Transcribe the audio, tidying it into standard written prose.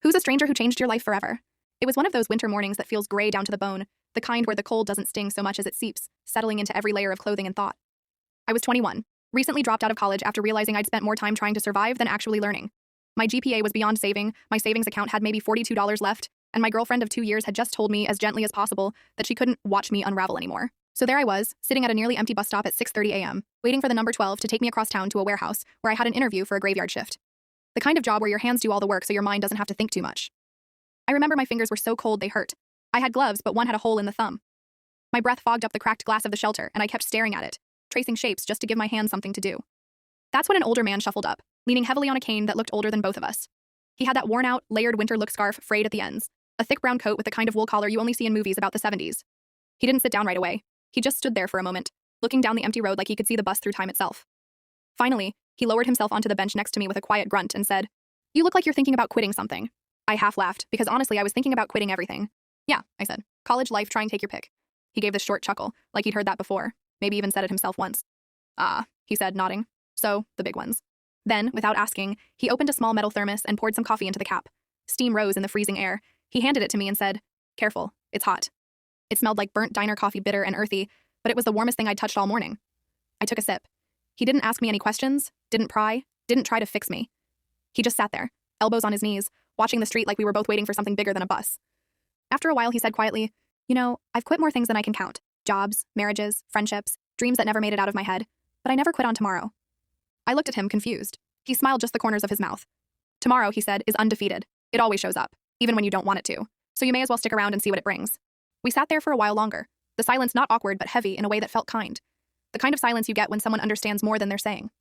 Who's a stranger who changed your life forever? It was one of those winter mornings that feels gray down to the bone, the kind where the cold doesn't sting so much as it seeps, settling into every layer of clothing and thought. I was 21, recently dropped out of college after realizing I'd spent more time trying to survive than actually learning. My GPA was beyond saving, my savings account had maybe $42 left, and my girlfriend of 2 years had just told me as gently as possible that she couldn't watch me unravel anymore. So there I was, sitting at a nearly empty bus stop at 6:30 a.m., waiting for the number 12 to take me across town to a warehouse where I had an interview for a graveyard shift. The kind of job where your hands do all the work so your mind doesn't have to think too much. I remember my fingers were so cold they hurt. I had gloves, but one had a hole in the thumb. My breath fogged up the cracked glass of the shelter, and I kept staring at it, tracing shapes just to give my hands something to do. That's when an older man shuffled up, leaning heavily on a cane that looked older than both of us. He had that worn-out, layered winter look scarf frayed at the ends, a thick brown coat with the kind of wool collar you only see in movies about the 70s. He didn't sit down right away. He just stood there for a moment, looking down the empty road like he could see the bus through time itself. Finally, he lowered himself onto the bench next to me with a quiet grunt and said, "You look like you're thinking about quitting something." I half laughed, because honestly I was thinking about quitting everything. "Yeah," I said. "College life, try and take your pick." He gave this short chuckle, like he'd heard that before, maybe even said it himself once. "Ah," he said, nodding. "So, the big ones." Then, without asking, he opened a small metal thermos and poured some coffee into the cap. Steam rose in the freezing air. He handed it to me and said, "Careful, it's hot." It smelled like burnt diner coffee, bitter and earthy, but it was the warmest thing I'd touched all morning. I took a sip. He didn't ask me any questions, didn't pry, didn't try to fix me. He just sat there, elbows on his knees, watching the street like we were both waiting for something bigger than a bus. After a while, he said quietly, "You know, I've quit more things than I can count. Jobs, marriages, friendships, dreams that never made it out of my head, but I never quit on tomorrow." I looked at him, confused. He smiled just the corners of his mouth. "Tomorrow," he said, "is undefeated. It always shows up, even when you don't want it to. So you may as well stick around and see what it brings." We sat there for a while longer, the silence not awkward but heavy in a way that felt kind. The kind of silence you get when someone understands more than they're saying.